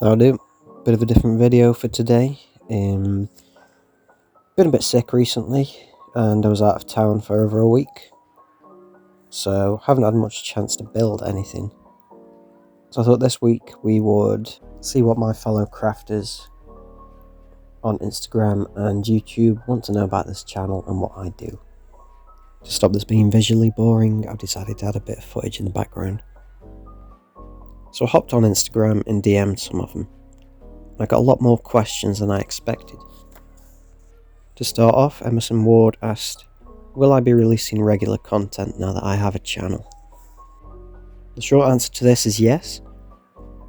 That'll do. Bit of a different video for today. Been a bit sick recently, and I was out of town for over a week, so haven't had much chance to build anything. So I thought this week we would see what my fellow crafters on Instagram and YouTube want to know about this channel and what I do. To stop this being visually boring, I've decided to add a bit of footage in the background. So I hopped on Instagram and DM'd some of them. I got a lot more questions than I expected. To start off, Emerson Ward asked, will I be releasing regular content now that I have a channel? The short answer to this is yes.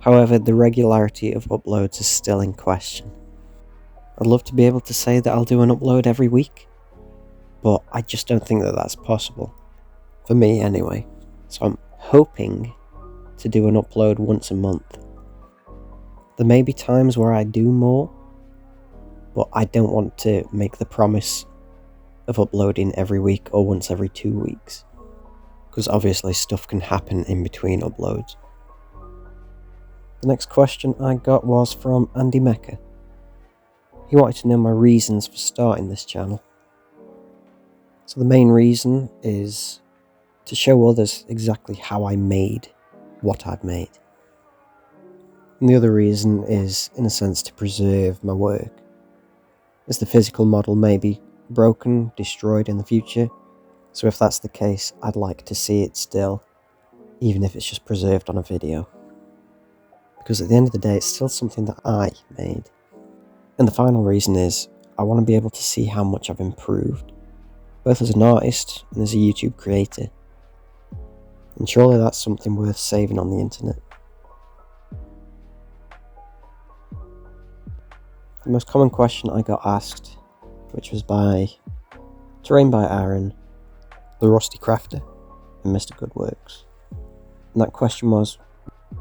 However, the regularity of uploads is still in question. I'd love to be able to say that I'll do an upload every week, but I just don't think that that's possible. For me anyway. So I'm hoping to do an upload once a month. There may be times where I do more, but I don't want to make the promise of uploading every week or once every 2 weeks, because obviously stuff can happen in between uploads. The next question I got was from Andy Mecca. He wanted to know my reasons for starting this channel. So the main reason is to show others exactly how I made what I've made. And the other reason is, in a sense, to preserve my work, as the physical model may be broken, destroyed in the future, so if that's the case, I'd like to see it still, even if it's just preserved on a video. Because at the end of the day, it's still something that I made. And the final reason is, I want to be able to see how much I've improved, both as an artist and as a YouTube creator. And surely that's something worth saving on the internet. The most common question I got asked, which was by Terrain by Aaron, The Rusty Crafter, and Mr. Goodworks. And that question was,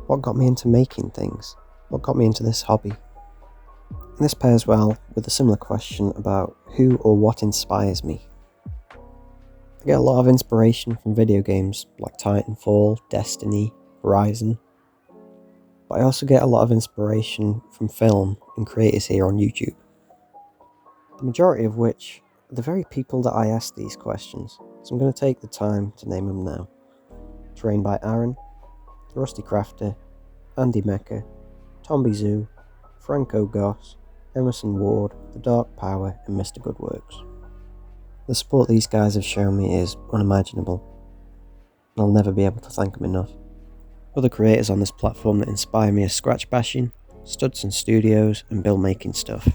what got me into making things? What got me into this hobby? And this pairs well with a similar question about who or what inspires me. I get a lot of inspiration from video games like Titanfall, Destiny, Horizon. But I also get a lot of inspiration from film and creators here on YouTube. The majority of which are the very people that I ask these questions, so I'm going to take the time to name them now. Terrain by Aaron, The Rusty Crafter, Andy Mecca, Tomby Zoo, Franco Goss, Emerson Ward, The Dark Power, and Mr. Goodworks. The support these guys have shown me is unimaginable, and I'll never be able to thank them enough. Other creators on this platform that inspire me are Scratch Bashing, Studson Studios, and Bill Making Stuff.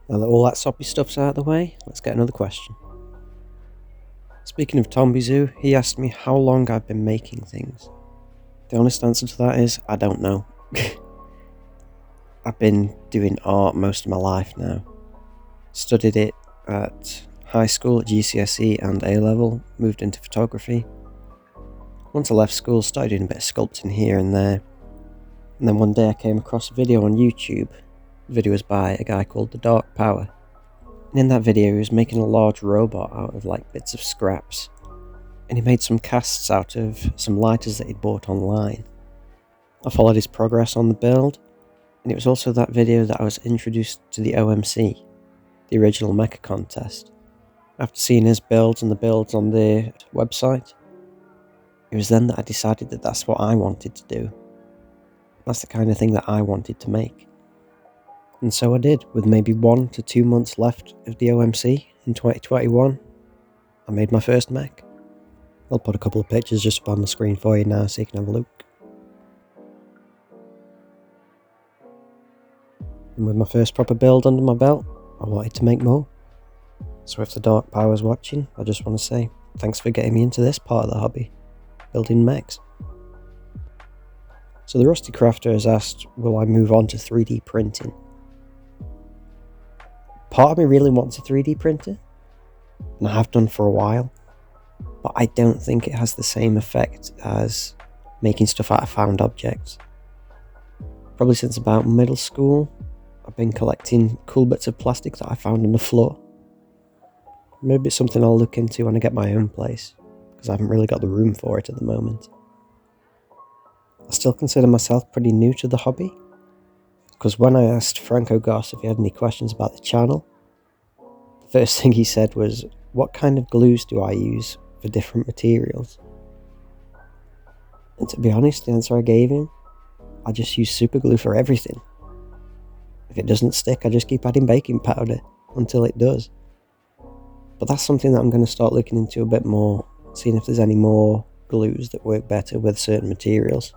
Now that all that soppy stuff's out of the way, let's get another question. Speaking of Tomby Zoo, he asked me how long I've been making things. The honest answer to that is, I don't know. I've been doing art most of my life now. Studied it at high school at GCSE and A-level, moved into photography. Once I left school, started doing a bit of sculpting here and there. And then one day I came across a video on YouTube. The video was by a guy called The Dark Power. And in that video he was making a large robot out of like bits of scraps. And he made some casts out of some lighters that he'd bought online. I followed his progress on the build. And it was also that video that I was introduced to the OMC, the original mecha contest. After seeing his builds and the builds on their website, it was then that I decided that that's what I wanted to do. That's the kind of thing that I wanted to make. And so I did, with maybe 1 to 2 months left of the OMC in 2021. I made my first mech. I'll put a couple of pictures just up on the screen for you now so you can have a look. And with my first proper build under my belt, I wanted to make more. So if the Dark Power's watching, I just want to say, thanks for getting me into this part of the hobby. Building mechs. So the Rusty Crafter has asked, will I move on to 3D printing? Part of me really wants a 3D printer, and I have done for a while, but I don't think it has the same effect as making stuff out of found objects. Probably since about middle school, I've been collecting cool bits of plastic that I found on the floor. Maybe it's something I'll look into when I get my own place, because I haven't really got the room for it at the moment. I still consider myself pretty new to the hobby, Because when I asked Franco Goss if he had any questions about the channel, the first thing he said was, what kind of glues do I use for different materials? And to be honest, the answer I gave him, I just use super glue for everything. If it doesn't stick, I just keep adding baking powder until it does. But that's something that I'm going to start looking into a bit more, seeing if there's any more glues that work better with certain materials.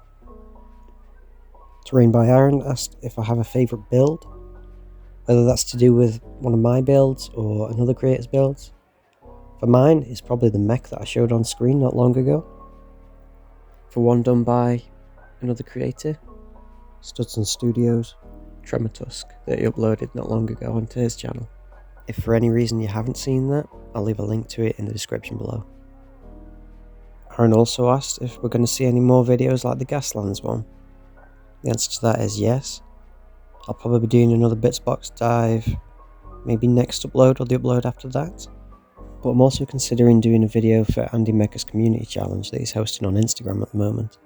Terrain by Aaron asked if I have a favourite build, whether that's to do with one of my builds or another creator's builds. For mine, it's probably the mech that I showed on screen not long ago. For one done by another creator, Studson Studios, Tremortusk, that he uploaded not long ago onto his channel. If for any reason you haven't seen that, I'll leave a link to it in the description below. Aaron also asked if we're going to see any more videos like the Gaslands one. The answer to that is yes. I'll probably be doing another Bitsbox dive, maybe next upload or the upload after that. But I'm also considering doing a video for Andy Mecca's community challenge that he's hosting on Instagram at the moment.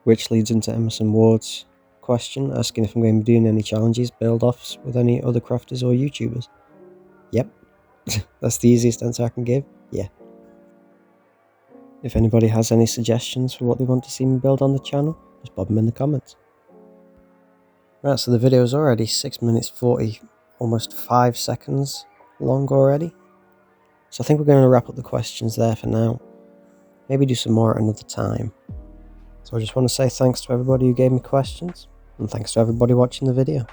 Which leads into Emerson Ward's question, asking if I'm going to be doing any challenges, build-offs with any other crafters or YouTubers. Yep, that's the easiest answer I can give, yeah. If anybody has any suggestions for what they want to see me build on the channel, just pop them in the comments. Right, so the video is already 6 minutes 40, almost 5 seconds long already. So I think we're going to wrap up the questions there for now. Maybe do some more at another time. So I just want to say thanks to everybody who gave me questions, and thanks to everybody watching the video.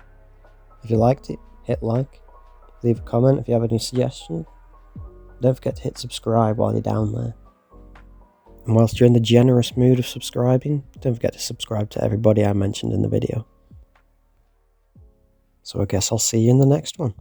If you liked it, hit like, leave a comment if you have any suggestions. Don't forget to hit subscribe while you're down there. And whilst you're in the generous mood of subscribing, don't forget to subscribe to everybody I mentioned in the video. So I guess I'll see you in the next one.